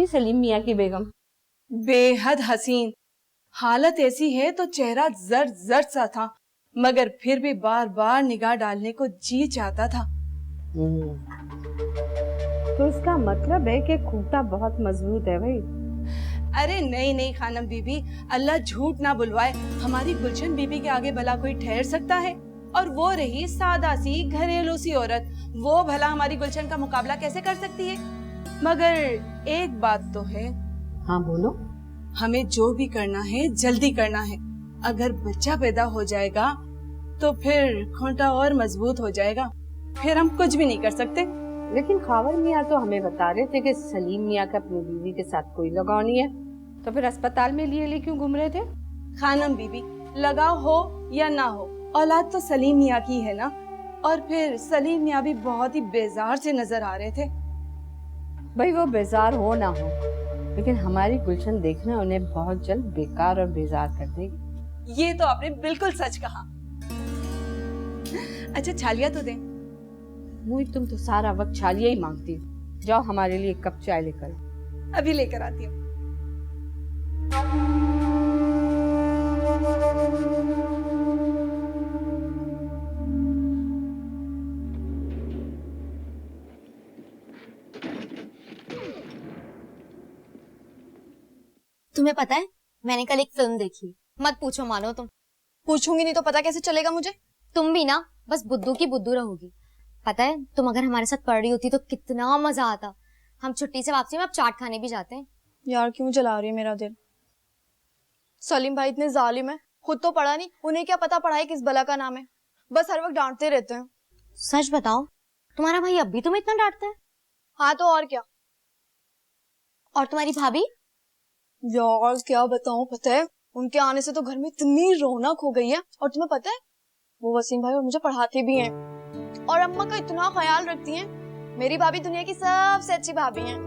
थी सलीम मियाँ की बेगम? बेहद हसीन, हालत ऐसी है तो चेहरा जर्द जर्द सा था, मगर फिर भी बार बार निगाह डालने को जी चाहता था। तो इसका मतलब है कि खूंटा बहुत मजबूत है भाई। अरे नहीं नहीं खानम बीबी, अल्लाह झूठ ना बुलवाए, हमारी गुलशन बीबी के आगे भला कोई ठहर सकता है? और वो रही सादा सी घरेलू सी औरत, वो भला हमारी गुलशन का मुकाबला कैसे कर सकती है? मगर एक बात तो है। हाँ बोलो। हमें जो भी करना है जल्दी करना है। अगर बच्चा पैदा हो जाएगा तो फिर खूंटा और मजबूत हो जाएगा, फिर हम कुछ भी नहीं कर सकते। लेकिन खावर मियाँ तो हमें बता रहे थे कि सलीम मियाँ का अपनी बीवी के साथ कोई लगाव नहीं है, तो फिर अस्पताल में लिए क्यों घूम रहे थे? खानम बीबी, लगाव हो या ना हो, औलाद तो सलीम मियाँ की है ना। और फिर सलीम मियाँ भी बहुत ही बेजार से नजर आ रहे थे। भाई वो बेजार हो ना हो, लेकिन हमारी गुलशन देखना उन्हें बहुत जल्द बेकार और बेजार कर देगी। ये तो आपने बिल्कुल सच कहा। अच्छा छालिया तो दे। मुझे तुम तो सारा वक्त छालिया ही मांगती हो। जाओ हमारे लिए एक कप चाय लेकर। अभी लेकर आती हूँ। तुम्हें पता है मैंने कल एक फिल्म देखी। मत पूछो, मानो तुम। पूछूंगी नहीं तो पता कैसे चलेगा मुझे? तुम भी ना बस बुद्धू की बुद्धू रहोगी। पता है तुम अगर हमारे साथ पढ़ रही होती तो कितना मजा आता। हम छुट्टी से वापसी में अब चाट खाने भी जाते हैं। यार क्यों जला रही है मेरा दिल। सलीम भाई इतने जालिम है, खुद तो पढ़ा नहीं, उन्हें क्या पता पढ़ाई किस बला का नाम है, बस हर वक्त डांटते रहते हैं। सच बताओ, तुम्हारा भाई अब भी तुम्हें इतना डांटता है? हाँ तो और क्या। और तुम्हारी भाभी? यार क्या बताऊं, पता है उनके आने से तो घर में इतनी रौनक हो गई है। और तुम्हें पता है वो वसीम भाई और मुझे पढ़ाते भी हैं और अम्मा का इतना ख्याल रखती हैं। मेरी भाभी दुनिया की सबसे अच्छी भाभी हैं।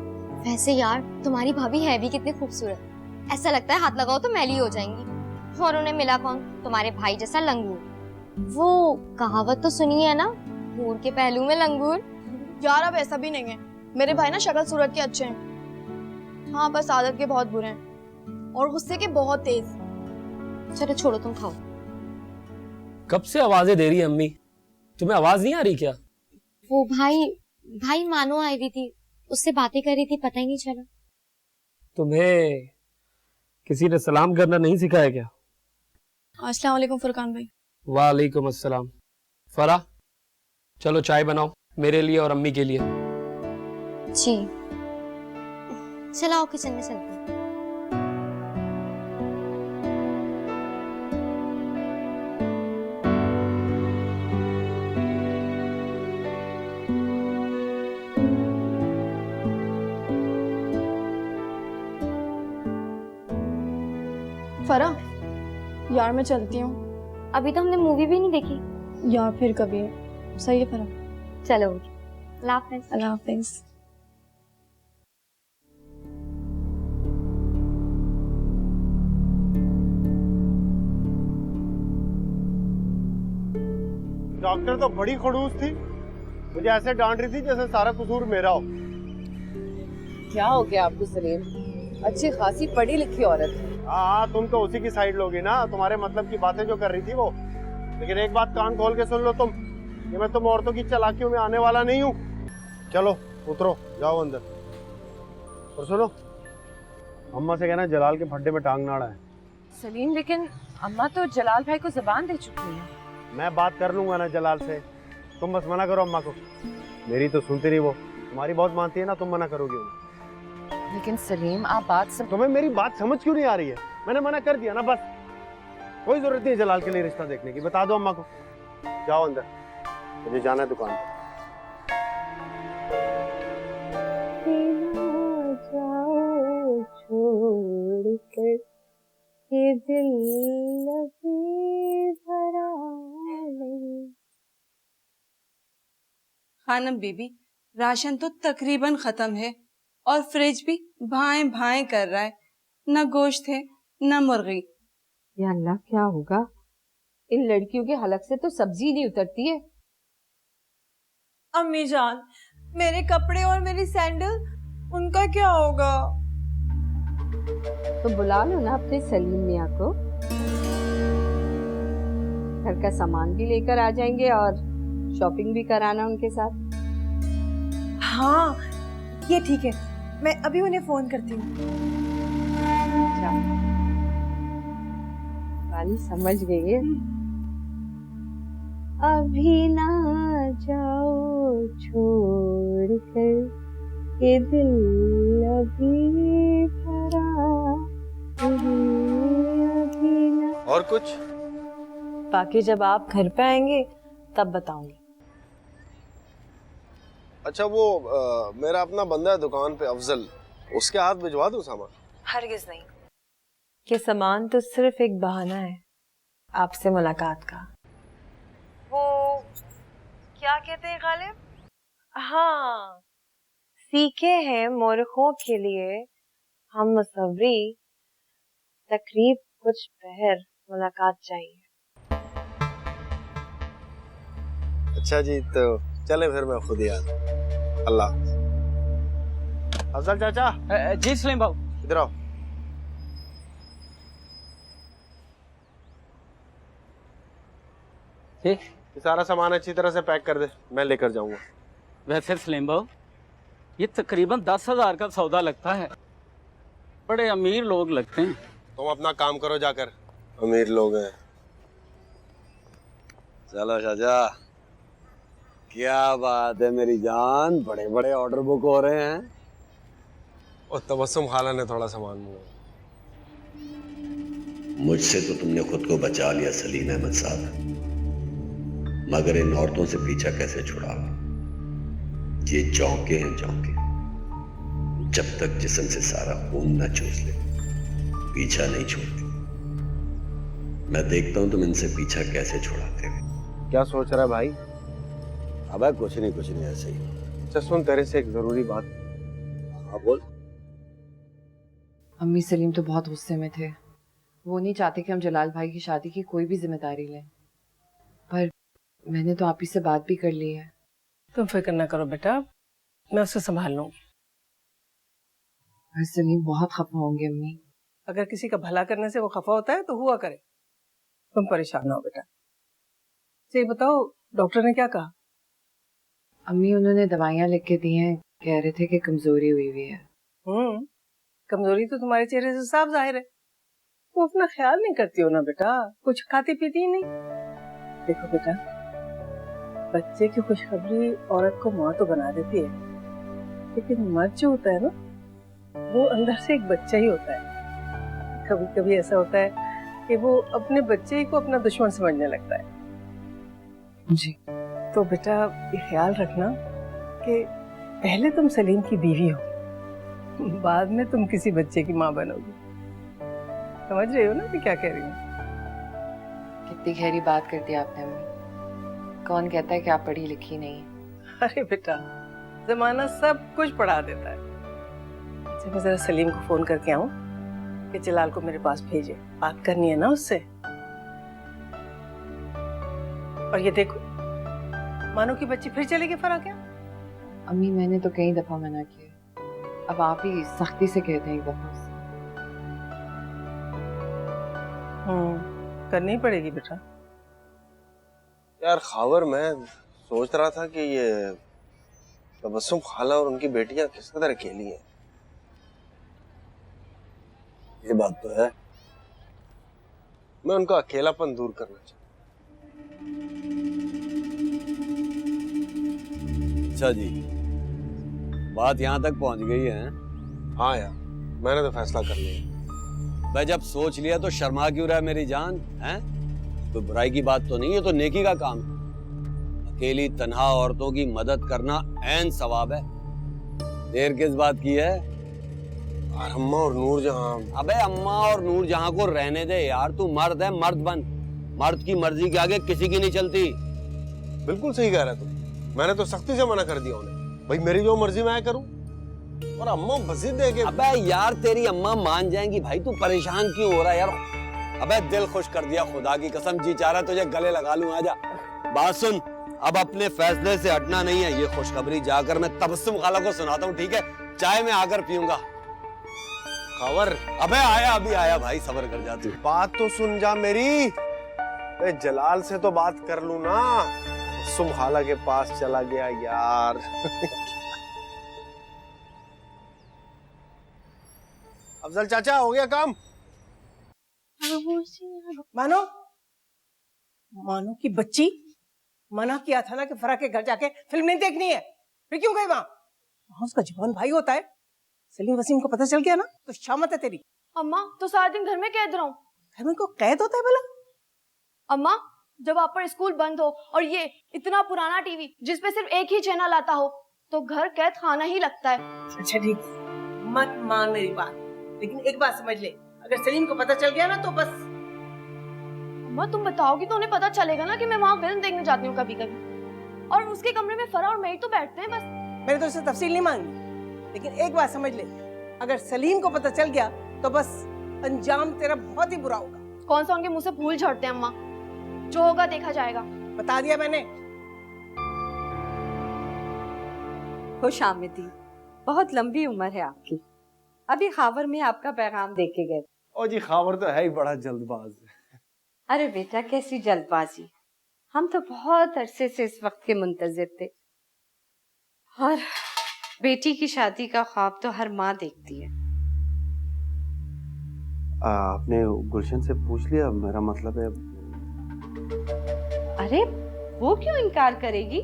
वैसे यार तुम्हारी भाभी है भी कितनी खूबसूरत, ऐसा लगता है हाथ लगाओ तो मैली हो जाएंगी। और उन्हें मिला कौन? तुम्हारे भाई जैसा लंगूर। वो कहावत तो सुनी है ना, घूर के पहलू में लंगूर। यार अब ऐसा भी नहीं है, मेरे भाई ना शक्ल सूरत के अच्छे हैं, हाँ बस आदत के बहुत बुरे हैं और गुस्से के बहुत तेज। चलो छोड़ो, तुम खाओ। कब से आवाजें दे रही है अम्मी, तुम्हें आवाज नहीं आ रही क्या? वो भाई मानो आई हुई थी, उससे बातें कर रही थी, पता ही नहीं चला। तुम्हें किसी ने सलाम करना नहीं सिखाया क्या? अस्सलाम वालेकुम फुरकान भाई। वालेकुम अस्सलाम। फरा चलो चाय बनाओ मेरे लिए और अम्मी के लिए। जी चलाओ, किचन में चलते हैं। फरा यार मैं चलती हूँ। अभी तो हमने मूवी भी नहीं देखी। यार फिर कभी। सही है फरा। चलो अल्लाह हाफिज़। अल्लाह हाफिज़। डॉक्टर तो बड़ी खड़ूस थी, मुझे ऐसे डांट रही थी जैसे सारा कसूर मेरा हो। क्या हो गया आपको सलीम? अच्छी खासी पढ़ी लिखी औरत है। हाँ तुम तो उसी की साइड लोगी ना, तुम्हारे मतलब की बातें जो कर रही थी वो। लेकिन एक बात कान खोल के सुन लो तुम, कि मैं तुम औरतों की चालाकियों में आने वाला नहीं हूँ। चलो उतरो, जाओ अंदर। और सुनो, अम्मा से कहना जलाल के फड्डे में टांग ना अड़ाए। सलीम लेकिन अम्मा तो जलाल भाई को जुबान दे चुकी है। मैं बात कर लूंगा ना जलाल से, तुम बस मना करो अम्मा को। मेरी तो सुनती नहीं वो, तुम्हारी बहुत मानती है ना, तुम मना करोगी उन्हें। लेकिन सलीम आप बात तुम्हें मेरी बात समझ क्यों नहीं आ रही है? मैंने मना कर दिया ना, बस। कोई जरूरत नहीं है जलाल के लिए रिश्ता देखने की, बता दो अम्मा को। जाओ अंदर, मुझे जाना है दुकान पर। छोड़ कर ये दिल भरा नहीं। खानम बीबी, राशन तो तकरीबन खत्म है और फ्रिज भी भाएं भाएं कर रहा है, न गोश्त है न मुर्गी। या अल्लाह क्या होगा, इन लड़कियों के हलक से तो सब्जी नहीं उतरती है। अम्मी जान, मेरे कपड़े और मेरी सैंडल, उनका क्या होगा? तो बुला लो ना अपने सलीम मियाँ को, घर का सामान भी लेकर आ जाएंगे और शॉपिंग भी कराना उनके साथ। हाँ ये ठीक है, मैं अभी उन्हें फोन करती हूँ। अच्छा, वाली समझ गई है। अभी ना जाओ छोड़ कर ये दिल अभी भरा, अभी ना। और कुछ? बाकी जब आप घर पे आएंगे तब बताऊंगी। अच्छा वो मेरा अपना बंदा है दुकान पे, अफजल, उसके हाथ भिजवा दूं सामान? हरगिज नहीं, ये सामान तो सिर्फ एक बहाना है आपसे मुलाकात का। वो क्या कहते हैं गालिब? हाँ, सीखे हैं मोरखों के लिए हम मुसव्वरी, तकरीब कुछ पहर मुलाकात चाहिए। अच्छा जी, तो चले फिर, मैं खुद ही आता हूँ। अल्लाह हाफ़िज़। अफजल चाचा। जी सलीम बाबू। इधर आओ। ठीक। ये सारा सामान अच्छी तरह से पैक कर दे, मैं लेकर जाऊंगा। वैसे सलीम बाबू, ये तकरीबन 10,000 का सौदा लगता है, बड़े अमीर लोग लगते हैं। तुम अपना काम करो जाकर, अमीर लोग हैं। चलो चाचा, क्या बात है मेरी जान, बड़े बड़े ऑर्डर बुक हो रहे हैं। और तबस्सुम खाला ने थोड़ा सामान मंगाया। मुझसे तो तुमने खुद को बचा लिया सलीम अहमद साहब, मगर इन औरतों से पीछा कैसे छुड़ा? ये चौंके हैं चौंके, जब तक जिस्म से सारा खून न चूस ले पीछा नहीं छोड़ती। मैं देखता हूं तुम इनसे पीछा कैसे छुड़ाते हो। क्या सोच रहा है भाई? अबे कुछ नहीं ऐसे ही। अच्छा सुन, तेरे से एक जरूरी बात। हाँ बोल। अम्मी सलीम तो बहुत गुस्से में थे, वो नहीं चाहते कि हम जलाल भाई की शादी की कोई भी जिम्मेदारी लें, पर मैंने तो आप ही से बात भी कर ली है। तुम फिक्र ना करो बेटा, मैं उसे संभाल लूंगी। पर सलीम बहुत खफा होंगे अम्मी। अगर किसी का भला करने से वो खफा होता है तो हुआ करे, तुम परेशान ना हो बेटा। ये बताओ डॉक्टर ने क्या कहा? अम्मी उन्होंने दवाइयाँ लिख के दी हैं, कह रहे थे कि कमजोरी हुई हुई है। कमजोरी तो तुम्हारे चेहरे से साफ जाहिर है। तो अपना ख्याल नहीं करती हो ना बेटा, कुछ खाती पीती ही नहीं। देखो बेटा, बच्चे की खुशखबरी औरत को माँ तो बना देती है, लेकिन मर्द जो होता है ना, वो अंदर से एक बच्चा ही होता है। कभी कभी ऐसा होता है कि वो अपने बच्चे ही को अपना दुश्मन समझने लगता है। जी। तो बेटा ये ख्याल रखना कि पहले तुम सलीम की बीवी हो, बाद में तुम किसी बच्चे की माँ बनोगी। समझ रहे हो ना मैं क्या कह रही हूँ? कितनी गहरी बात कर दी आपने अम्मी। कौन कहता है कि आप पढ़ी लिखी नहीं है? अरे बेटा, जमाना सब कुछ पढ़ा देता है। अच्छा मैं जरा सलीम को फोन करके आऊं कि जलाल को मेरे पास भेजे, बात करनी है ना उससे। और ये देखो, मानो की बच्ची फिर चलेगी फरा क्या? अम्मी मैंने तो कई दफा मना किया, अब आप ही सख्ती से कहते हैं एक दफा से। करनी ही पड़ेगी बेटा। यार खावर, मैं सोच रहा था कि ये तबस्सुम खाला और उनकी बेटियां किस कदर अकेली हैं। ये बात तो है, मैं उनका अकेलापन दूर करना चाहता हूँ। अच्छा जी, बात यहाँ तक पहुँच गई है। हाँ यार, मैंने तो फैसला कर लिया। भाई जब सोच लिया तो शर्मा क्यों रहा है मेरी जान? हैं? तो बुराई की बात तो नहीं है, तो नेकी का काम है। अकेली तन्हा औरतों की मदद करना ऐन सवाब है। देर किस बात की है? अम्मा और नूरजहां। अबे अम्मा और नूरजहां को रहने दे यार, तू मर्द है, मर्द बन। मर्द की मर्जी के आगे किसी की नहीं चलती। बिल्कुल सही कह रहा तू, मैंने तो सख्ती से मना कर दिया उन्हें। भाई मेरी जो मर्जी मैं करूं, और अम्मा मस्जिद दे के। अबे यार तेरी अम्मा मान जाएंगी भाई, तू परेशान क्यों हो रहा है यार? अबे दिल खुश कर दिया, खुदा की कसम जी चाह रहा तुझे गले लगा लूं। आजा, बात सुन, अब अपने फैसले से हटना नहीं है। ये खुशखबरी जाकर मैं तबस्सुम खाला को सुनाता हूँ, ठीक है? चाय में आकर पीऊंगा। खबर अबे आया, अभी आया भाई, सब्र कर जा तू। बात तो सुन जा मेरी। ए, जलाल से तो बात कर लूं ना। सुमहाला के पास चला गया यार। अफजल चाचा, हो गया काम? मानो मानो की बच्ची, मना किया था ना कि फरा के घर जाके फिल्म नहीं देखनी है, फिर क्यों गई वहां उसका जवान भाई होता है। सलीम वसीम को पता चल गया ना तो शामत है तेरी। अम्मा तो सारा दिन घर में कैद रहूं? घर में को कैद होता है भला? अम्मा जब आप पर स्कूल बंद हो और ये इतना पुराना टीवी जिसपे सिर्फ एक ही चैनल आता हो तो घर कैद खाना ही लगता है। अच्छा ठीक, मत मान मेरी बात, लेकिन एक बात समझ ले, अगर सलीम को पता चल गया ना तो बस। अम्मा तुम बताओगी तो उन्हें पता चलेगा ना कि मैं वहाँ फिल्म देखने जाती हूँ कभी कभी, और उसके कमरे में फरा और मेरी तो बैठते हैं बस। मैंने तो उससे तफसील नहीं मांगी, लेकिन एक बात समझ ले, अगर सलीम को पता चल गया तो बस अंजाम तेरा बहुत ही बुरा होगा। कौन सा उनके मुंह से फूल झड़ते हैं अम्मा, जो होगा देखा जाएगा। बता दिया मैंने। खुश आमदी, बहुत लंबी उम्र है आपकी। अभी खावर में आपका पैगाम दे के गए। ओ जी, खावर तो है ही बड़ा जल्दबाज। अरे बेटा कैसी जल्दबाजी, हम तो बहुत अरसे से इस वक्त के मुंतजिर थे। और बेटी की शादी का ख्वाब तो हर माँ देखती है। आपने गुलशन से पूछ लिया? मेरा मतलब है। अरे वो क्यों इनकार करेगी,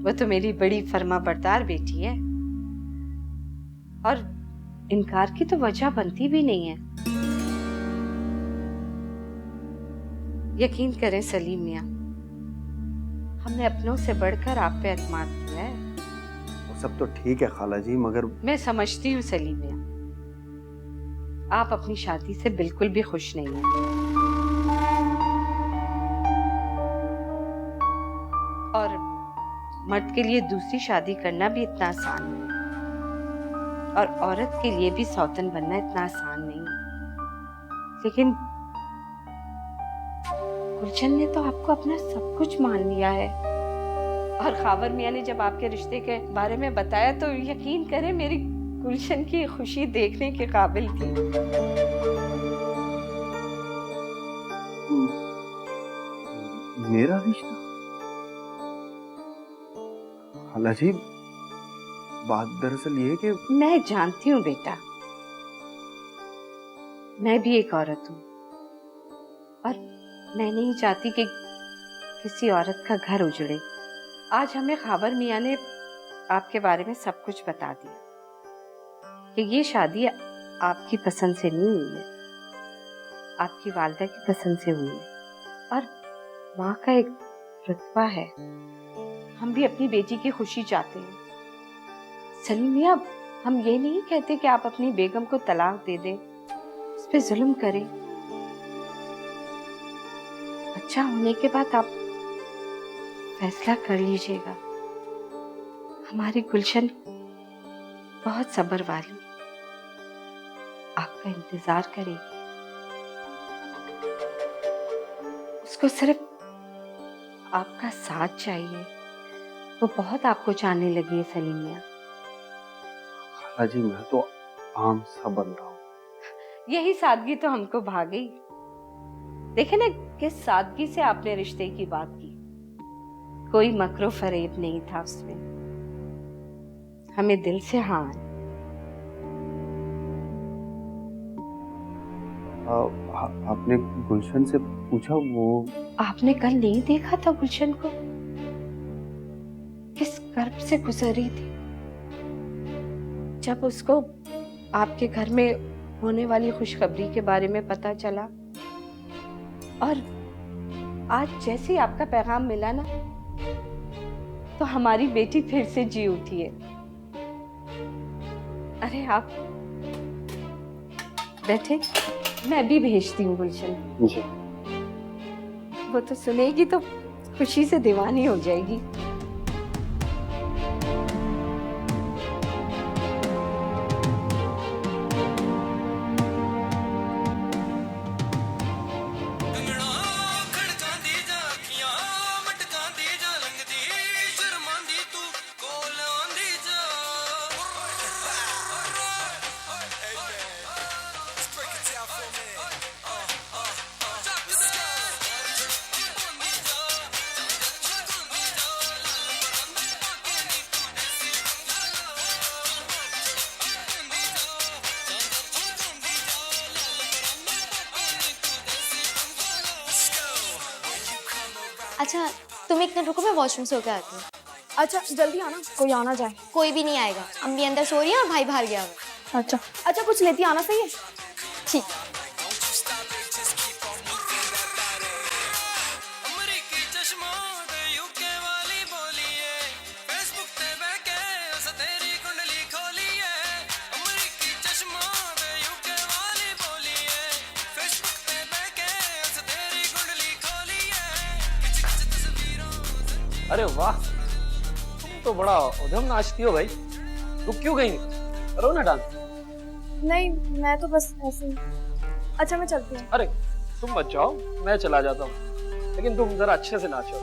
वो तो मेरी बड़ी फर्मा बरदार बेटी है, और इनकार की तो वजह बनती भी नहीं है। यकीन करें सलीम मियां, हमने अपनों से बढ़कर आप पे एतमाद किया है। वो सब तो ठीक है खाला जी, मगर मैं समझती हूँ सलीम मियां, आप अपनी शादी से बिल्कुल भी खुश नहीं हैं। और मर्द के लिए दूसरी शादी करना भी इतना आसान नहीं, और औरत के लिए भी सौतन बनना इतना आसान नहीं। लेकिन गुलशन ने तो आपको अपना सब कुछ मान लिया है, और खावर मियां ने जब आपके रिश्ते के बारे में बताया तो यकीन करें मेरी गुलशन की खुशी देखने के काबिल थी। मेरा रिश्ता? खाला जी, बात दरअसल ये है कि मैं जानती हूँ बेटा, मैं भी एक औरत हूँ, और मैं नहीं चाहती कि किसी औरत का घर उजड़े। आज हमें खावर मियां ने आपके बारे में सब कुछ बता दिया कि ये शादी आपकी पसंद से नहीं हुई है, आपकी वालिदा की पसंद से हुई है, और माँ का एक रुतबा है। हम भी अपनी बेटी की खुशी चाहते हैं। सलीम मियां, हम ये नहीं कहते कि आप अपनी बेगम को तलाक दे दें, उस पे जुल्म करें। बच्चा होने के बाद आप फैसला कर लीजिएगा। हमारी गुलशन बहुत सब्र वाली, आपका इंतजार करेगी। उसको सिर्फ आपका साथ चाहिए। वो बहुत आपको चाहने लगी है सलीम मियां। खाला जी, मैं तो आम सा बन रहा हूँ। यही सादगी तो हमको भा गई। देखे ना किस सादगी से आपने रिश्ते की बात की, कोई मकरो फरेब नहीं था उसमें। हमें दिल से हाँ। आपने गुलशन से पूछा? वो आपने कल नहीं देखा था गुलशन को, किस कर्ब से गुजर रही थी। जब उसको आपके घर में होने वाली खुशखबरी के बारे में पता चला, और आज जैसे ही आपका पैगाम मिला ना, तो हमारी बेटी फिर से जी उठी है। अरे आप बैठे, मैं भी भेजती हूँ गुलशन। जी। वो तो सुनेगी तो खुशी से दीवानी हो जाएगी। अच्छा तुम एक मिनट रुको, मैं वॉशरूम से होकर आती हूँ। अच्छा जल्दी आना, कोई आना जाए। कोई भी नहीं आएगा, अम्मी अंदर सो रही है और भाई बाहर गया हुआ है। अच्छा अच्छा, कुछ लेती आना, सही है। ठीक। अरे वाह, तुम तो बड़ा उधम नाचती हो भाई। रुक क्यों गई? करो ना डांस। नहीं, मैं तो बस ऐसे ही। अच्छा मैं चलती हूँ। अरे तुम मत जाओ, मैं चला जाता हूँ, लेकिन तुम जरा अच्छे से नाचो।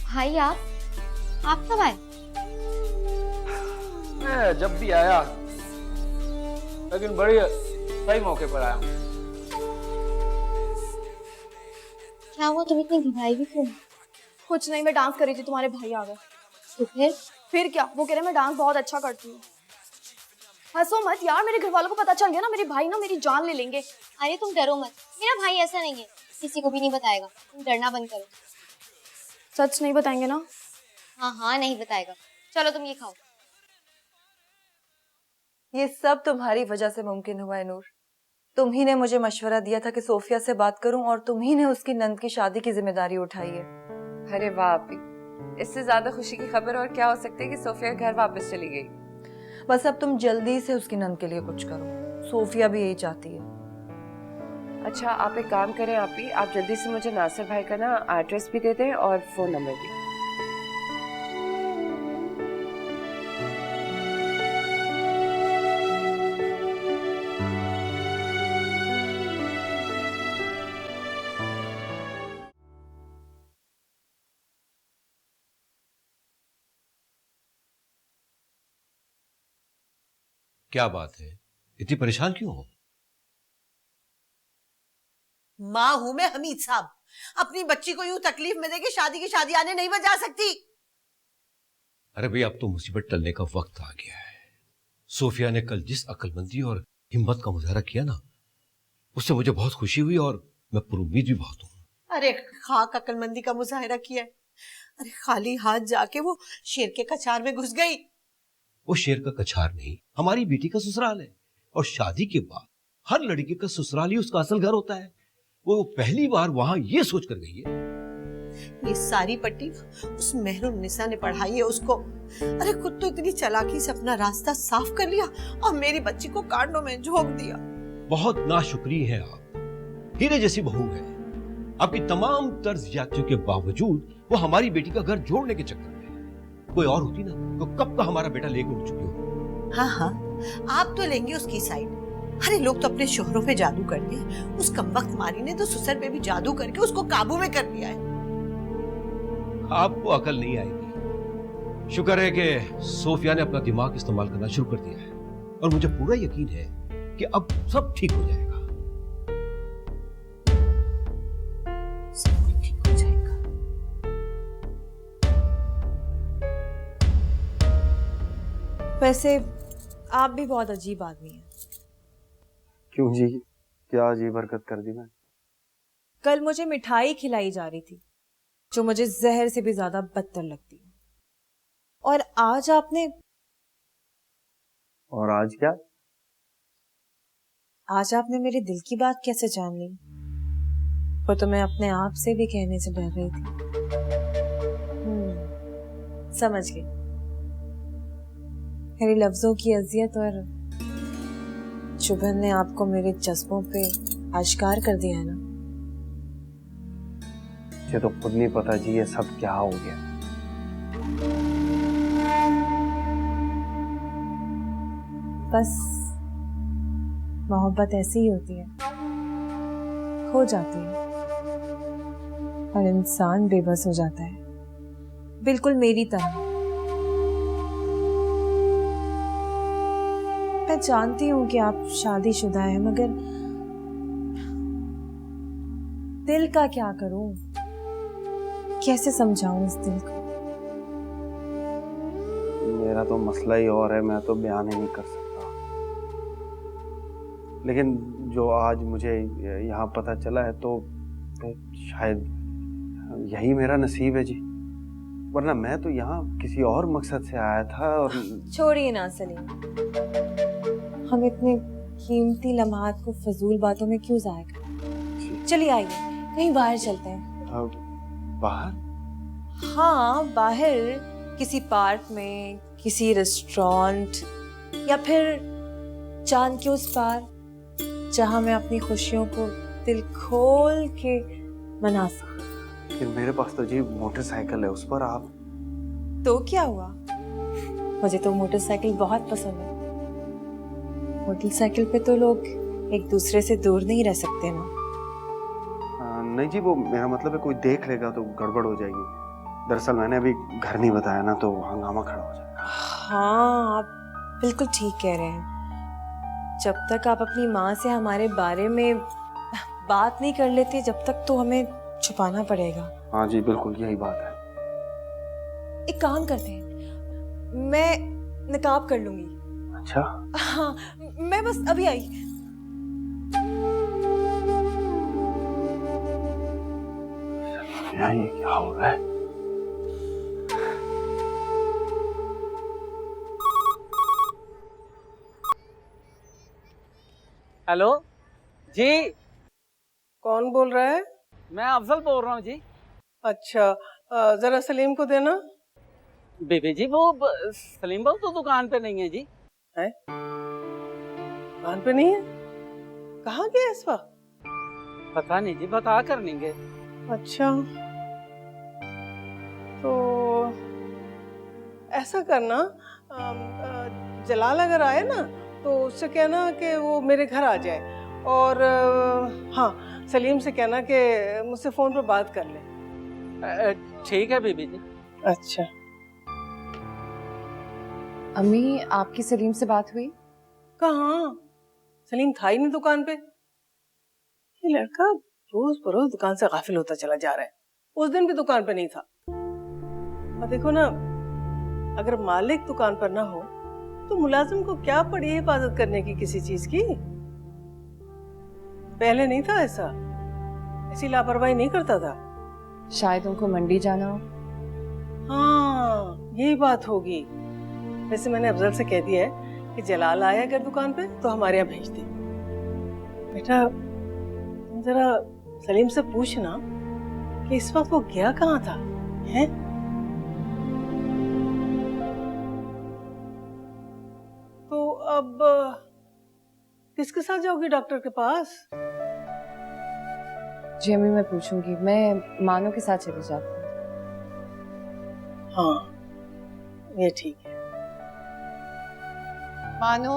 भाई आप कब आए? मैं जब भी आया, लेकिन बड़ी सही मौके पर आया हूँ। क्या हुआ, तुम इतनी घबराई भी क्यों? कुछ नहीं, मैं डांस कर रही थी, तुम्हारे भाई आ गए। तो फिर क्या, वो कह रहे मैं डांस बहुत अच्छा करती हूँ। हंसो मत यार, मेरे घर वालों को पता चल गया ना, मेरे भाई ना मेरी जान ले लेंगे। अरे तुम डरो मत, मेरा भाई ऐसा नहीं है, किसी को भी नहीं बताएगा। तुम डरना बंद करो। सच नहीं बताएंगे ना? हाँ नहीं बताएगा। चलो तुम ये खाओ। ये सब तुम्हारी वजह से मुमकिन हुआ है नूर। तुम ही ने मुझे मशवरा दिया था कि सोफिया से बात करूं और तुम ही ने उसकी नंद की शादी की जिम्मेदारी उठाई है। अरे वाह आपी, इससे ज्यादा खुशी की खबर और क्या हो सकती है कि सोफिया घर वापस चली गई। बस अब तुम जल्दी से उसकी नंद के लिए कुछ करो, सोफिया भी यही चाहती है। अच्छा आप एक काम करें आपी, आप जल्दी से मुझे नासिर भाई का ना एड्रेस भी दे दें और फोन नंबर भी। क्या बात है, इतनी परेशान क्यों हो? माँ हूं मैं हमीद साहब, अपनी बच्ची को यूं तकलीफ में देके शादी की शादी आने नहीं बजा सकती। अरे भाई, अब तो मुसीबत टलने का वक्त आ गया है। सोफिया ने कल जिस अक्लमंदी और हिम्मत का मुजाहरा किया ना, उससे मुझे बहुत खुशी हुई और मैं पुरुम्मीद भी बहुत हूँ। अरे खाक अक्लमंदी का मुजाहरा किया है। अरे खाली हाथ जाके वो शेर के कछार में घुस गई। वो शेर का कछार नहीं, हमारी बेटी का ससुराल है, और शादी के बाद हर लड़के का ससुराल ही उसका असल घर होता है। वो पहली बार वहां ये सोच कर गई है। ये सारी पट्टी उस मेहरुन्निसा ने पढ़ाई है उसको। अरे खुद तो इतनी चालाकी से अपना रास्ता साफ कर लिया और मेरी बच्ची को कांडों में झोंक दिया। बहुत नाशुक्री है आप, हीरे जैसी बहू है। आपकी तमाम तर्ज यात्रियों के बावजूद वो हमारी बेटी का घर जोड़ने के चक्कर में। कोई और होती ना तो कब का हमारा बेटा लेके उड़ चुकी हो। हाँ, आप तो लेंगे उसकी साइड। अरे लोग तो अपने शोहरों पे जादू करते हैं, उस कमबख्त मारी ने तो ससुर पे भी जादू करके उसको काबू में कर लिया है। आपको अकल नहीं आएगी। शुक्र है कि सोफिया ने अपना दिमाग इस्तेमाल करना शुरू कर दिया है, और मुझे पूरा यकीन है कि अब सब ठीक हो जाएगा। सब ठीक हो जाएगा। वैसे आप भी बहुत अजीब आदमी हैं। क्यों जी, क्या अजीब हरकत कर दी मैं? कल मुझे मिठाई खिलाई जा रही थी जो मुझे जहर से भी ज्यादा बदतर लगती है, और आज आपने और आज क्या? आज आपने मेरे दिल की बात कैसे जान ली? वो तो मैं अपने आप से भी कहने से डर रही थी। समझ गई। मेरे लफ्जों की अजियत और चुभन ने आपको मेरे जज्बों पे आश्कार कर दिया है ना। मुझे तो खुद नहीं पता जी ये सब क्या हो गया। बस मोहब्बत ऐसी ही होती है, खो जाती है और इंसान बेबस हो जाता है, बिल्कुल मेरी तरह। मैं जानती हूँ कि आप शादीशुदा हैं, मगर दिल का क्या करूं? कैसे समझाऊं इस दिल को? मेरा तो मसला ही और है, मैं तो बयान ही नहीं कर सकता। लेकिन जो आज मुझे यहाँ पता चला है तो शायद यही मेरा नसीब है जी, वरना मैं तो यहाँ किसी और मकसद से आया था। और छोड़िए ना सलीम, हम इतने कीमती लम्हात को फजूल बातों में क्यों जाया करें। चलिए आइए कहीं बाहर चलते हैं। बाहर? हाँ, बाहर किसी पार्क में, किसी रेस्टोरेंट, या फिर चांद के उस पार, जहाँ मैं अपनी खुशियों को दिल खोल के मना सकूं। लेकिन मेरे पास तो जी मोटरसाइकिल है, उस पर आप। तो क्या हुआ, मुझे तो मोटरसाइकिल बहुत पसंद है। मोटरसाइकिल पे तो लोग एक दूसरे से दूर नहीं रह सकते ना। नहीं जी, वो मेरा मतलब है कोई देख लेगा तो गड़बड़ हो जाएगी। दरअसल मैंने अभी घर नहीं बताया ना, तो हंगामा खड़ा हो जाएगा। हाँ, आप बिल्कुल ठीक कह रहे हैं। जब तक आप अपनी माँ से हमारे बारे में बात नहीं कर लेते, जब तक तो हमें छुपाना पड़ेगा। हाँ जी, बिल्कुल यही बात है। एक काम करते हैं, मैं नकाब कर लूंगी। अच्छा? हाँ, मैं बस अभी आई। ये क्या हो रहा है? हेलो जी, कौन बोल रहा है? मैं अफजल बोल रहा हूँ जी। अच्छा, जरा सलीम को देना। बीबी जी, वो सलीम बाबू तो दुकान पे नहीं है जी। है? दुकान पे नहीं है? कहाँ गया इस वक्त? पता नहीं जी, बता कर नहीं गए। अच्छा, तो ऐसा करना, जलाल अगर आए ना तो उससे कहना कि वो मेरे घर आ जाए, और हाँ, सलीम से कहना कि मुझसे फोन पर बात कर ले। ठीक है बीबी जी। अच्छा। अम्मी, आपकी सलीम से बात हुई? कहाँ, सलीम था ही नहीं दुकान पे। ये लड़का रोज बरोज दुकान से गाफिल होता चला जा रहा है। उस दिन भी दुकान पे नहीं था। और देखो ना, अगर मालिक दुकान पर ना हो तो मुलाजिम को क्या पड़ी हिफाजत करने की किसी चीज की। पहले नहीं था ऐसा, ऐसी लापरवाही नहीं करता था। शायद उनको मंडी जाना हो। हाँ, यही बात होगी। वैसे मैंने अफजल से कह दिया है कि जलाल आए अगर दुकान पे तो हमारे यहाँ भेज दे। बेटा, तुम जरा सलीम से पूछना कि इस वक्त वो गया कहाँ था, हैं? तो अब किसके साथ जाओगी डॉक्टर के पास? जी अम्मी, मैं पूछूंगी। मैं मानो के साथ चली जाती हूँ। हाँ, ये ठीक है। मानो,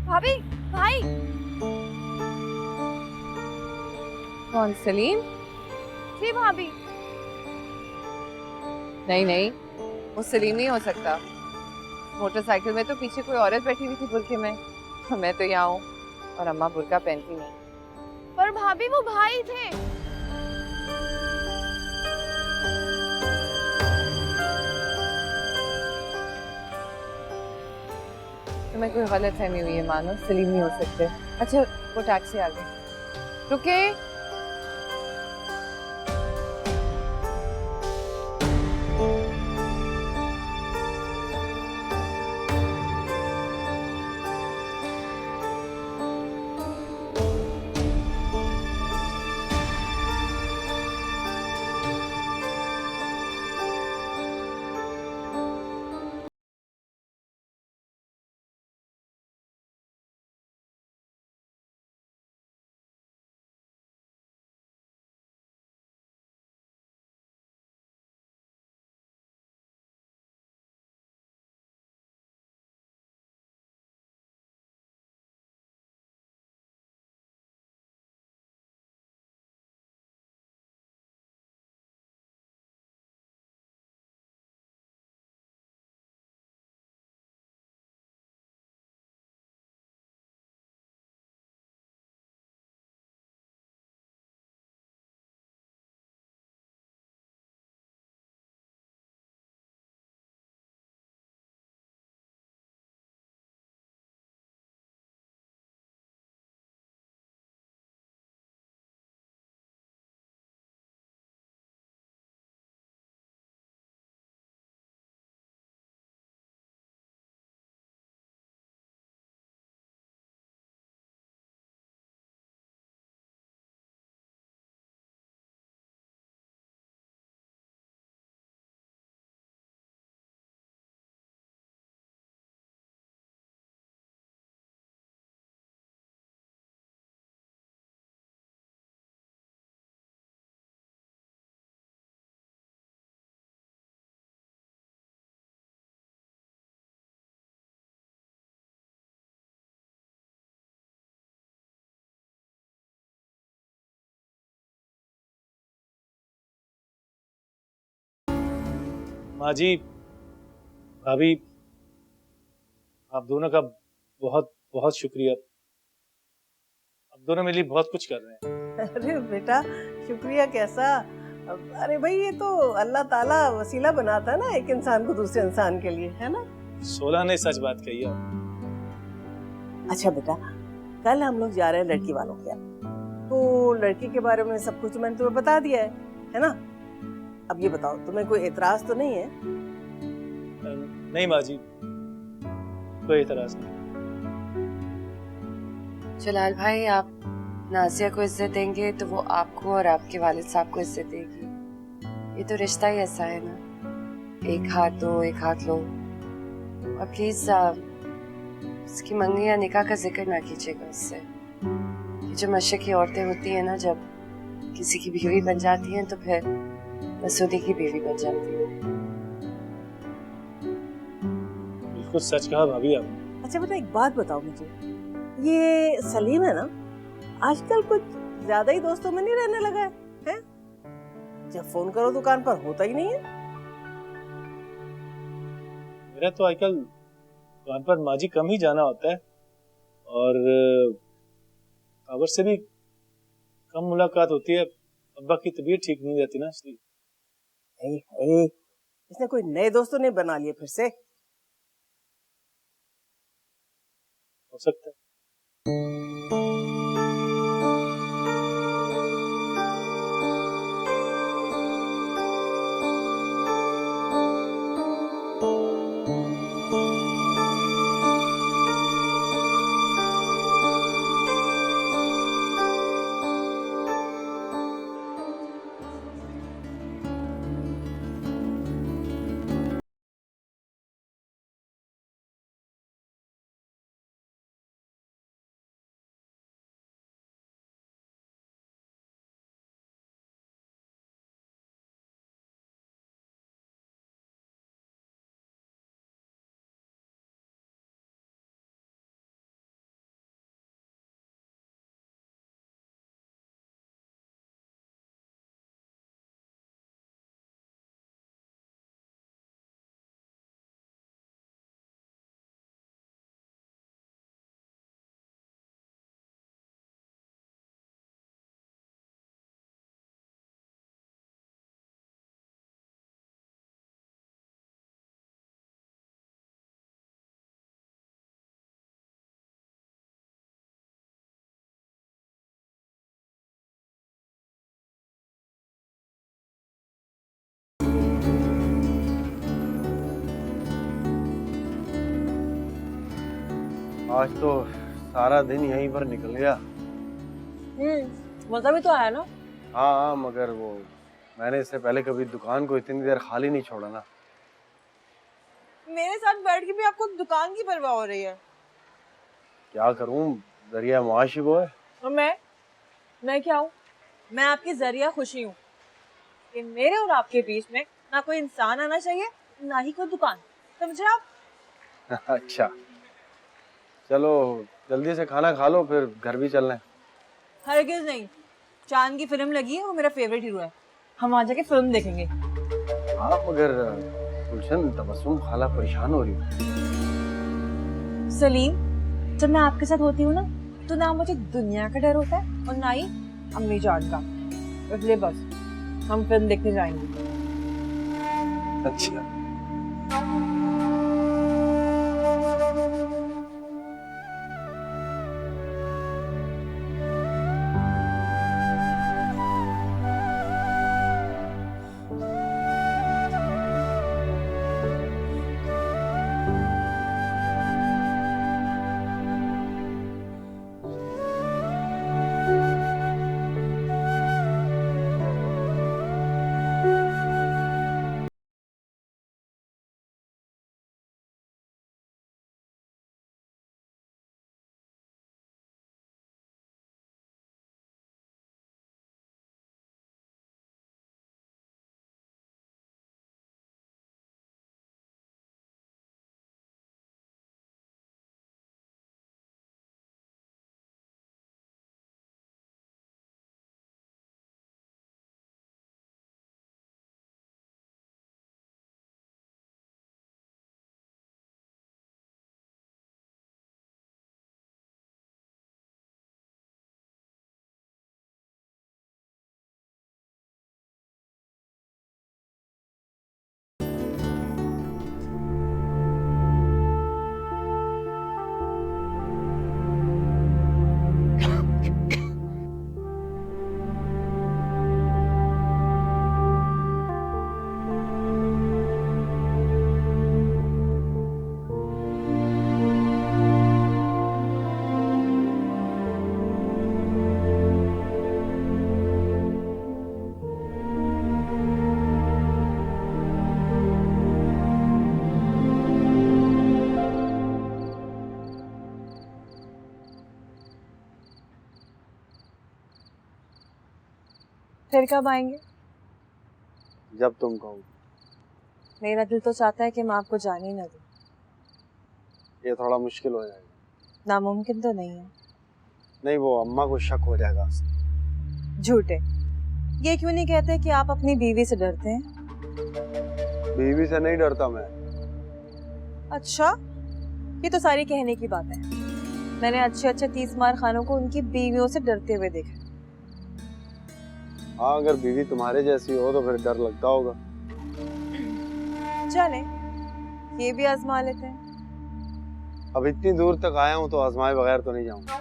भाभी, भाई। कौन, सलीम? जी भाभी। नहीं नहीं, वो सलीम नहीं हो सकता। मोटरसाइकिल में तो पीछे कोई औरत बैठी हुई थी बुरके में। मैं तो यहाँ हूँ और अम्मा बुरका पहनती नहीं। पर भाभी, वो भाई थे। तुम्हें कोई गलत फहमी हुई है मानो, सलीम नहीं हो सकते। अच्छा, वो टैक्सी आ गई, रुके। माँ जी, भाभी, आप दोनों का बहुत बहुत शुक्रिया। आप दोनों मेरे लिए बहुत कुछ कर रहे हैं। अरे बेटा, शुक्रिया कैसा? अरे भाई, ये तो अल्लाह ताला वसीला बनाता है ना एक इंसान को दूसरे इंसान के लिए, है ना? 16 ने सच बात कही है। अच्छा बेटा, कल हम लोग जा रहे हैं लड़की वालों के यहाँ, तो लड़की के बारे में सब कुछ मैंने तुम्हें बता दिया है ना? अब ये बताओ, तुम्हें कोई एतराज तो नहीं है? नहीं माँ जी, कोई एतराज नहीं। जलाल भाई, आप नाजिया को इज्जत देंगे तो वो आपको और आपके वालिद साहब को इज्जत देगी। ये तो रिश्ता ही ऐसा है ना, एक हाथ दो एक हाथ लो। और प्लीज उसकी मंगनी या निकाह का जिक्र ना कीजिएगा उससे। ये जो मशक की औरतें होती हैं ना, जब किसी की बीवी बन जाती हैं तो फिर मसूदी की बीवी बन जाती है। बिल्कुल सच कहा भाभी आप। अच्छा बेटा, एक बात बताओ मुझे, ये सलीम है ना, आजकल कुछ ज्यादा ही दोस्तों में नहीं रहने लगा है? जब फोन करो दुकान पर होता ही नहीं है। मेरा तो आजकल दुकान पर माँ जी कम ही जाना होता है, और खबर से भी कम मुलाकात होती है। अब्बा की तबीयत ठीक नहीं रहती ना, इसलिए। इसने कोई नए दोस्तों ने बना लिए फिर से? हो सकता है। आज तो सारा दिन यहीं पर निकल गया। मजा भी तो आया ना? हाँ, मगर वो मैंने इससे पहले कभी दुकान को इतनी देर खाली नहीं छोड़ा ना। मेरे साथ बैठ के भी आपको दुकान की परवाह हो रही है। क्या करूं, जरिया मुआशी वो है। और मैं क्या हूँ? मैं आपकी जरिया खुशी हूँ कि मेरे और आपके बीच में ना कोई इंसान आना चाहिए, ना ही कोई दुकान। समझे आप? अच्छा, चलो जल्दी से खाना खा लो, फिर घर भी चलना है। हरगिज नहीं, चांद की फिल्म लगी है, वो मेरा फेवरेट हीरो है, हम आ जाके फिल्म देखेंगे। हाँ, मगर गुलशन, तबस्सुम खाला परेशान हो रही है। सलीम, जब मैं आपके साथ होती हूँ ना, तो ना मुझे दुनिया का डर होता है और ना ही अम्मी जान का। इसलिए बस हम फिल्म देखने जाएंगे। अच्छा। फिर कब आएंगे? जब तुम कहो। मेरा दिल तो चाहता है कि मैं आपको जाने ही ना दूं। ये थोड़ा मुश्किल हो जाएगा। नामुमकिन तो नहीं है। नहीं, वो अम्मा को शक हो जाएगा। झूठे। ये क्यों नहीं कहते कि आप अपनी बीवी से डरते हैं? बीवी से नहीं डरता मैं। अच्छा, ये तो सारी कहने की बात है। मैंने अच्छे अच्छे 30 मार खानों को उनकी बीवियों से डरते हुए देखा। हाँ, अगर बीवी तुम्हारे जैसी हो तो फिर डर लगता होगा। चले, ये भी आजमा लेते हैं। अब इतनी दूर तक आया हूँ तो आजमाए बगैर तो नहीं जाऊंगा।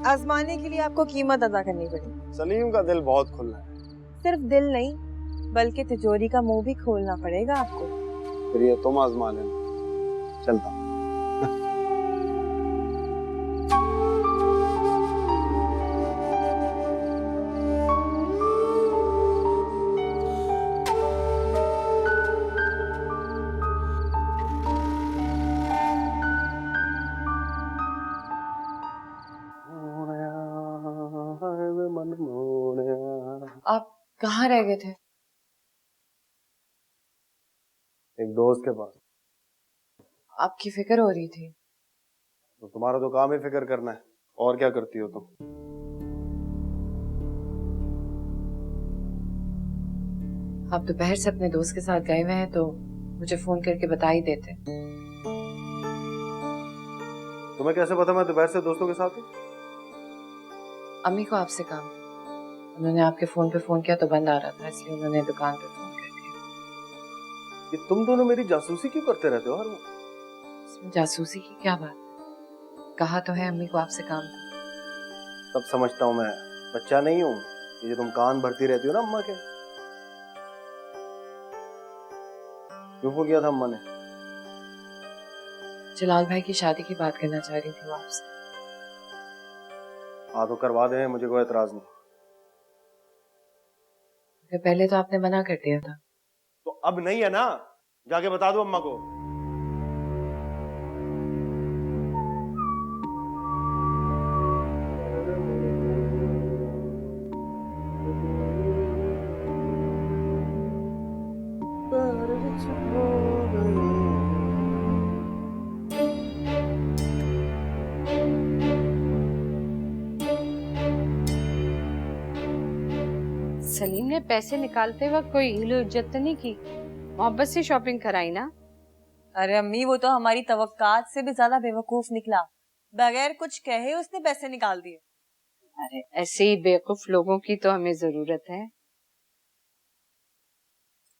आजमाने के लिए आपको कीमत अदा करनी पड़ेगी। सलीम का दिल बहुत खुला है। सिर्फ दिल नहीं, बल्कि तिजोरी का मुंह भी खोलना पड़ेगा आपको। फिर ये तुम आजमा लेना। चलता हूँ। आप कहाँ रह गए थे? एक दोस्त के पास। आपकी फिक्र हो रही थी। तो तुम्हारा तो काम ही फिक्र करना है, और क्या करती हो तुम? आप दोपहर से अपने दोस्त के साथ गए हुए हैं तो मुझे फोन करके बता ही देते। तुम्हें कैसे पता मैं दोपहर से दोस्तों के साथ हूँ? अम्मी को आपसे काम था। उन्होंने आपके फोन पे फोन किया तो बंद आ रहा था, इसलिए उन्होंने दुकान पे फोन कर दिया। कि तुम दोनों मेरी जासूसी क्यों करते रहते हो हर वक्त? इसमें जासूसी की क्या बात? कहा तो है अम्मी को आपसे काम था। सब समझता हूँ मैं, बच्चा नहीं हूँ। ये जो तुम कान भरती रहती हो ना अम्मा के। क्यों फोन किया था अम्मा ने? जलाल भाई की शादी की बात करना चाह रही थी वो आपसे। हाँ तो करवा दे, मुझे कोई एतराज नहीं। पहले तो आपने मना कर दिया था। तो अब नहीं है ना, जाके बता दो अम्मा को। सलीम ने पैसे निकालते वक्त कोई हीलो इज्जत तो नहीं की, मोहब्बत से शॉपिंग कराई ना। अरे अम्मी, वो तो हमारी तवक्कात से भी ज्यादा बेवकूफ निकला। बगैर कुछ कहे उसने पैसे निकाल दिए। अरे ऐसे ही बेवकूफ लोगों की तो हमें जरूरत है।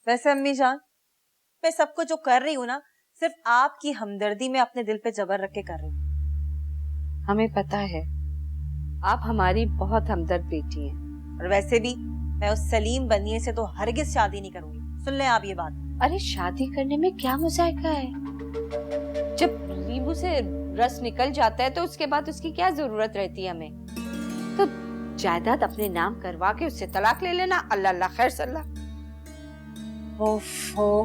वैसे अम्मी जान, मैं सब कुछ जो कर रही हूँ ना, सिर्फ आपकी हमदर्दी में अपने दिल पे जबर रख के कर रही हूँ। हमें पता है आप हमारी बहुत हमदर्द बेटी हैं। और वैसे भी मैं उस सलीम बनिए से तो हरगिज शादी नहीं करूंगी। सुन लें आप ये बात। अरे शादी करने में क्या मुजायका है? जब नींबू से रस निकल जाता है तो उसके बाद उसकी क्या जरूरत रहती है हमें? तो जायदाद अपने नाम करवा के उससे तलाक ले लेना। अल्लाह अल्लाह खैर सल्लाह। ओफो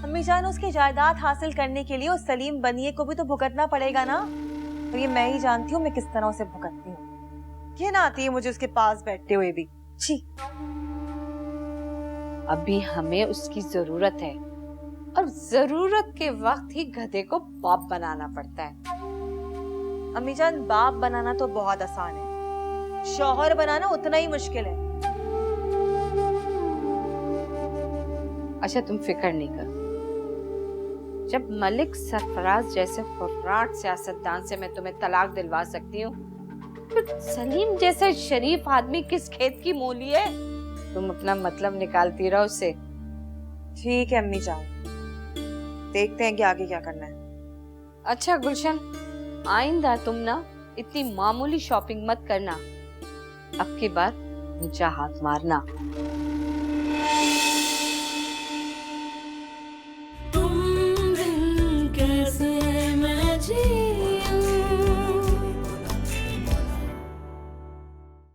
अम्मी जान, उसकी जायदाद हासिल करने के लिए उस सलीम बनिए को भी तो भुगतना पड़ेगा ना। और ये मैं ही जानती हूँ मैं किस तरह से भुगतती हूँ। घिन आती है मुझे उसके पास बैठते हुए भी। छी। अभी हमें उसकी जरूरत है और जरूरत के वक्त ही गधे को बाप बनाना पड़ता है। अम्मी जान, बाप बनाना तो बहुत आसान है, शौहर बनाना उतना ही मुश्किल है। अच्छा तुम फिक्र नहीं करो, जब मलिक सरफराज जैसे फुर्राट सियासतदान से मैं तुम्हें तलाक दिलवा सकती हूँ, तो सलीम जैसे शरीफ आदमी किस खेत की मूली है? तुम अपना मतलब निकालती रहो उससे। ठीक है अम्मी जान, देखते हैं कि आगे क्या करना है। अच्छा गुलशन, आइंदा तुम ना इतनी मामूली शॉपिंग मत करना। अब की बार ऊंचा हाथ मारना।